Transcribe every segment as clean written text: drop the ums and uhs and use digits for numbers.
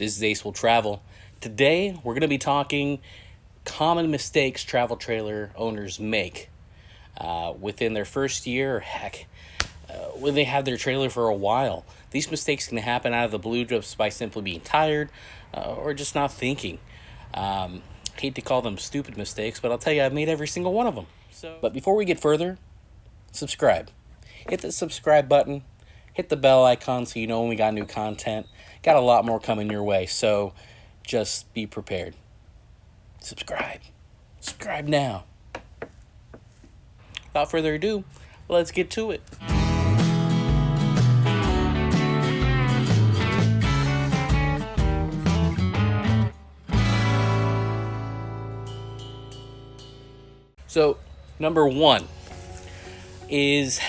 This is Ace Will Travel. Today, we're going to be talking common mistakes travel trailer owners make within their first year, or heck, when they have their trailer for a while. These mistakes can happen out of the blue just by simply being tired or just not thinking. Hate to call them stupid mistakes, but I'll tell you, I've made every single one of them. But before we get further, subscribe. Hit the subscribe button. Hit the bell icon so you know when we got new content. Got a lot more coming your way, so just be prepared. Subscribe. Subscribe now. Without further ado, let's get to it. So, number one is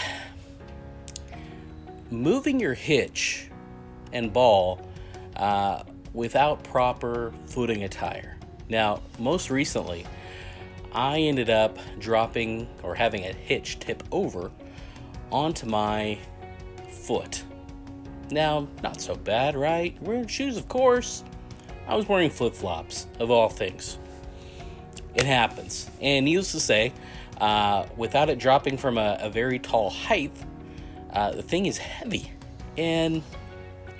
moving your hitch and ball without proper footing attire. Now, most recently, I ended up dropping or having a hitch tip over onto my foot. Now, not so bad, right? Wearing shoes, of course. I was wearing flip-flops, of all things. It happens. And needless to say, without it dropping from a very tall height, the thing is heavy. And,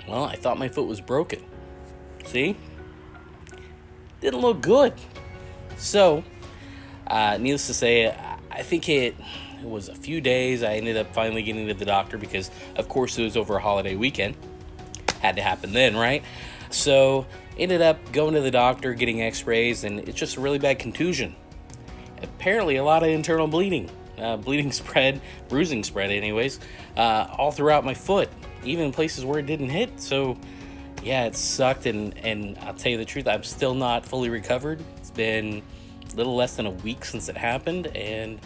well, I thought my foot was broken. See? Didn't look good. So, needless to say, I think it was a few days. I ended up finally getting to the doctor because, of course, it was over a holiday weekend. Had to happen then, right? So, ended up going to the doctor, getting x-rays, and it's just a really bad contusion. Apparently, a lot of internal bleeding. Bleeding spread, bruising spread anyways, all throughout my foot, even in places where it didn't hit. So, yeah, it sucked, and I'll tell you the truth, I'm still not fully recovered. It's been a little less than a week since it happened, and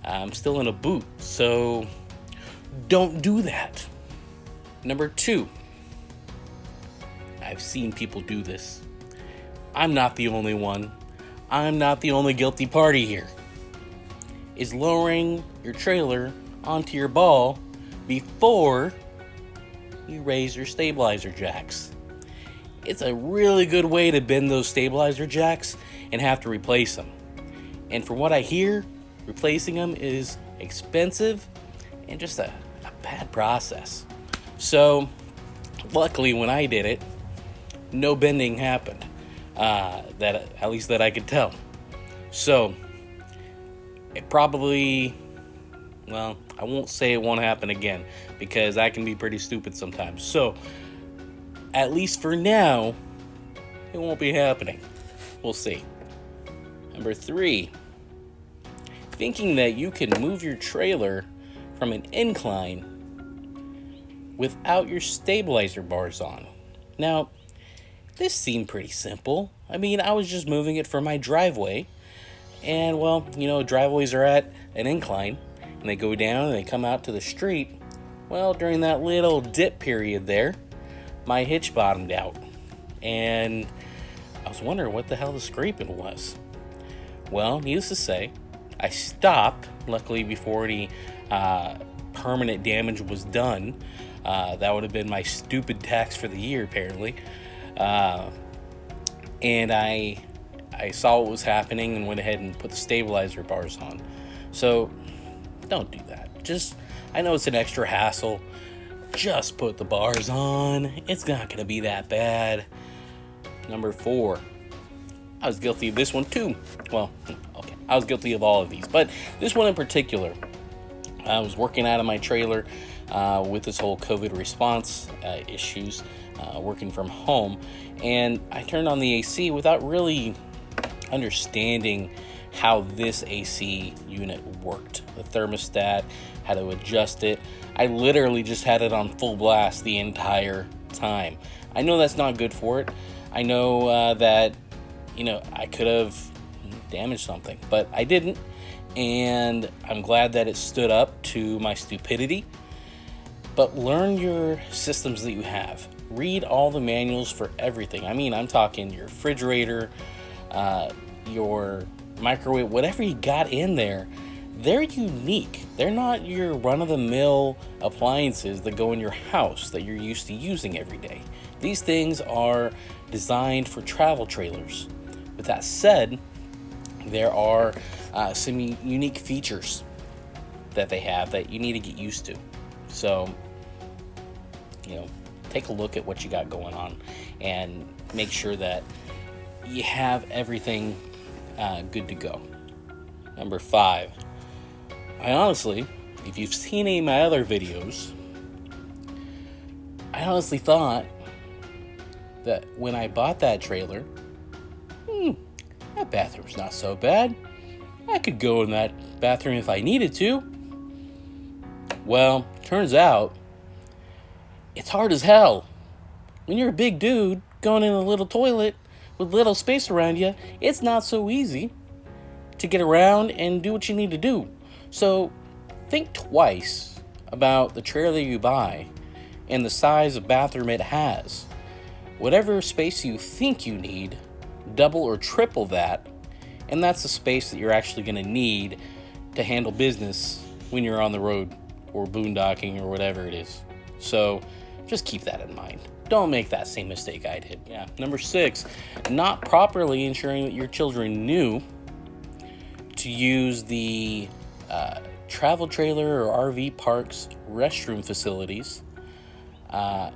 I'm still in a boot. So, don't do that. Number two. I've seen people do this. I'm not the only one. I'm not the only guilty party here. Is lowering your trailer onto your ball before you raise your stabilizer jacks. It's a really good way to bend those stabilizer jacks and have to replace them. And from what I hear, replacing them is expensive and just a bad process. So, luckily when I did it, no bending happened, that at least that I could tell. So, it probably, well, I won't say it won't happen again, because I can be pretty stupid sometimes. So, at least for now, it won't be happening. We'll see. Number three, thinking that you can move your trailer from an incline without your stabilizer bars on. Now, this seemed pretty simple. I mean, I was just moving it from my driveway. And, well, you know, driveways are at an incline. And they go down and they come out to the street. Well, during that little dip period there, my hitch bottomed out. And I was wondering what the hell the scraping was. Well, needless to say, I stopped, luckily before any permanent damage was done. That would have been my stupid tax for the year, apparently. And I saw what was happening and went ahead and put the stabilizer bars on. So, don't do that. I know it's an extra hassle. Just put the bars on. It's not going to be that bad. Number four. I was guilty of this one too. Well, okay. I was guilty of all of these, but this one in particular. I was working out of my trailer with this whole COVID response issues, working from home, and I turned on the AC without really understanding how this AC unit worked. The thermostat, how to adjust it. I literally just had it on full blast the entire time. I know that's not good for it. I know that, I could have damaged something, but I didn't, and I'm glad that it stood up to my stupidity. But learn your systems that you have. Read all the manuals for everything. I mean, I'm talking your refrigerator, your microwave, whatever you got in there. They're unique. They're not your run-of-the-mill appliances that go in your house that you're used to using every day. These things are designed for travel trailers. With that said, there are some unique features that they have that you need to get used to. So, take a look at what you got going on and make sure that you have everything good to go. Number 5. I honestly, if you've seen any of my other videos, I honestly thought that when I bought that trailer, that bathroom's not so bad. I could go in that bathroom if I needed to. Well, turns out, it's hard as hell. When you're a big dude going in a little toilet with little space around you, it's not so easy to get around and do what you need to do. So think twice about the trailer you buy and the size of bathroom it has. Whatever space you think you need, double or triple that, and that's the space that you're actually going to need to handle business when you're on the road or boondocking or whatever it is. So just keep that in mind. Don't make that same mistake I did. Yeah. Number 6, not properly ensuring that your children knew to use the travel trailer or RV parks restroom facilities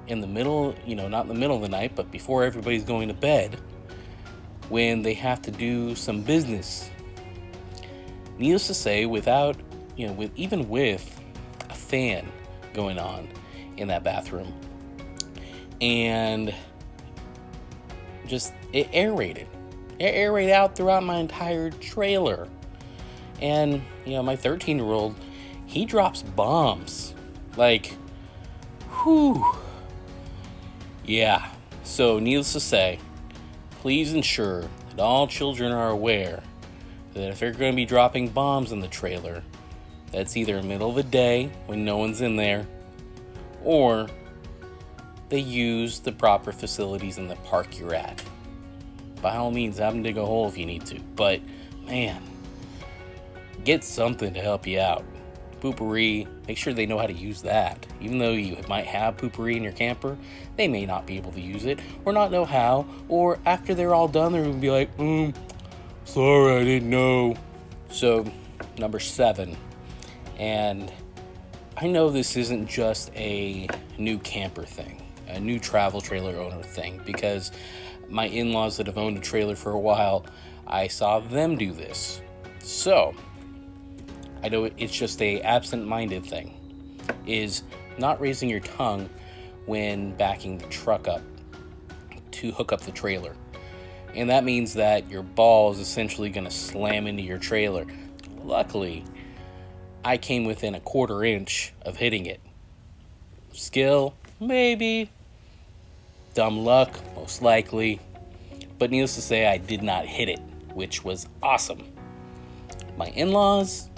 in the middle, not in the middle of the night, but before everybody's going to bed, when they have to do some business. Needless to say, with a fan going on in that bathroom, and just it aerated out throughout my entire trailer. And my 13-year-old, he drops bombs like, whew. Yeah. So needless to say, please ensure that all children are aware that if they're going to be dropping bombs in the trailer, that's either in the middle of the day when no one's in there, or they use the proper facilities in the park you're at. By all means, have them dig a hole if you need to, but man, get something to help you out. Poopery, make sure they know how to use that. Even though you might have poopery in your camper, they may not be able to use it or not know how, or after they're all done, they're going to be like, sorry, I didn't know. So, number 7, and I know this isn't just a new camper thing, a new travel trailer owner thing, because my in-laws that have owned a trailer for a while, I saw them do this. So, I know it's just a absent-minded thing, is not raising your tongue when backing the truck up to hook up the trailer. And that means that your ball is essentially going to slam into your trailer. Luckily, I came within a 1/4 inch of hitting it. Skill? Maybe. Dumb luck? Most likely. But needless to say, I did not hit it, which was awesome. My in-laws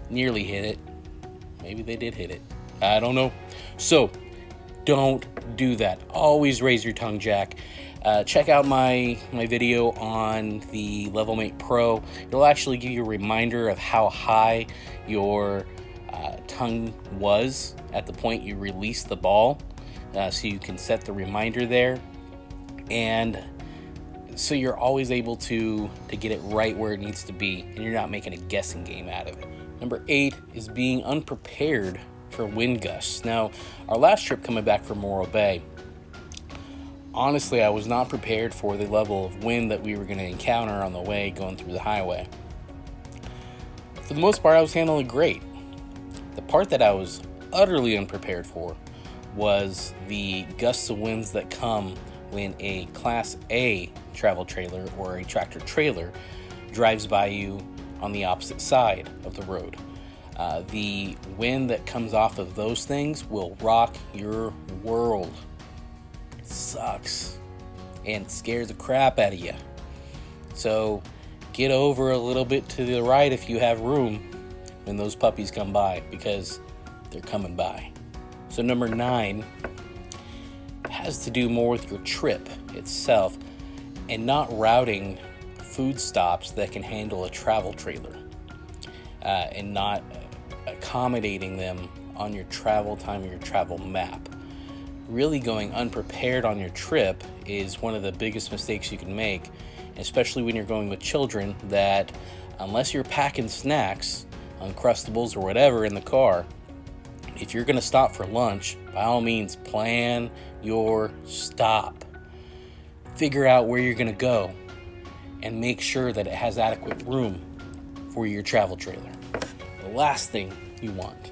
nearly hit it. Maybe they did hit it. I don't know. So, don't do that. Always raise your tongue, Jack. Check out my video on the LevelMate Pro. It'll actually give you a reminder of how high your tongue was at the point you released the ball. So you can set the reminder there. And so you're always able to get it right where it needs to be, and you're not making a guessing game out of it. Number 8 is being unprepared for wind gusts. Now, our last trip coming back from Morro Bay, honestly, I was not prepared for the level of wind that we were going to encounter on the way going through the highway. For the most part, I was handling great. The part that I was utterly unprepared for was the gusts of winds that come when a Class A travel trailer or a tractor trailer drives by you on the opposite side of the road. The wind that comes off of those things will rock your world. It sucks and scares the crap out of you. So get over a little bit to the right if you have room when those puppies come by, because they're coming by. So number 9 has to do more with your trip itself and not routing food stops that can handle a travel trailer and not accommodating them on your travel time or your travel map. really going unprepared on your trip is one of the biggest mistakes you can make, especially when you're going with children, that unless you're packing snacks, Uncrustables or whatever in the car, if you're going to stop for lunch, by all means plan your stop. Figure out where you're going to go and make sure that it has adequate room for your travel trailer. The last thing you want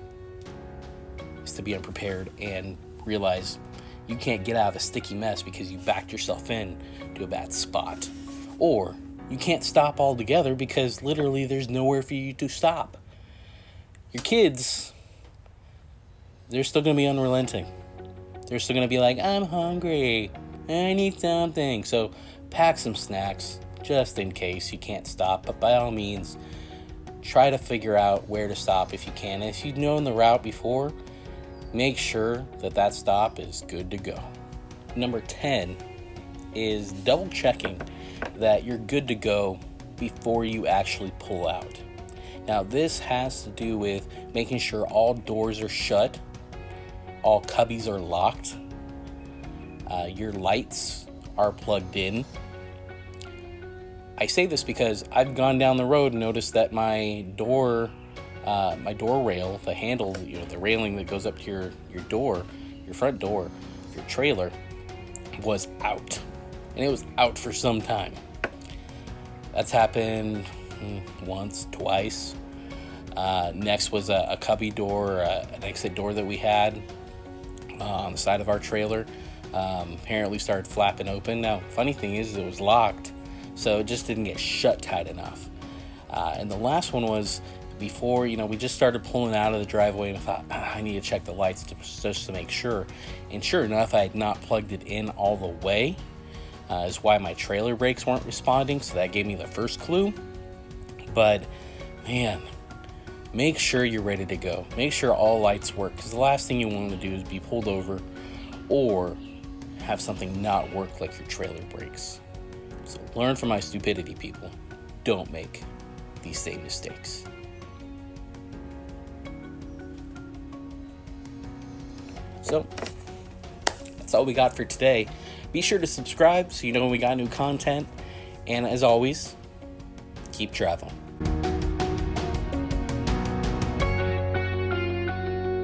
is to be unprepared and realize you can't get out of a sticky mess because you backed yourself in to a bad spot. Or you can't stop altogether because literally there's nowhere for you to stop. Your kids, they're still going to be unrelenting. They're still going to be like, I'm hungry, I need something. So pack some snacks just in case you can't stop. But by all means, try to figure out where to stop if you can. And if you've known the route before, make sure that that stop is good to go. Number 10 is double checking that you're good to go before you actually pull out. Now, this has to do with making sure all doors are shut, all cubbies are locked, your lights are plugged in. I say this because I've gone down the road and noticed that my door rail, the handle, the railing that goes up to your door, your front door, your trailer, was out, and it was out for some time. That's happened once, twice. Next was a cubby door, an exit door that we had on the side of our trailer. Apparently started flapping open. Now, funny thing is, it was locked, so it just didn't get shut tight enough. And the last one was before, we just started pulling out of the driveway, and I thought, I need to check the lights just to make sure. And sure enough, I had not plugged it in all the way. Is why my trailer brakes weren't responding, so that gave me the first clue. But man, make sure you're ready to go. Make sure all lights work, because the last thing you want to do is be pulled over or have something not work like your trailer brakes. So learn from my stupidity, people. Don't make these same mistakes. So that's all we got for today. Be sure to subscribe so you know when we got new content. And as always, keep traveling.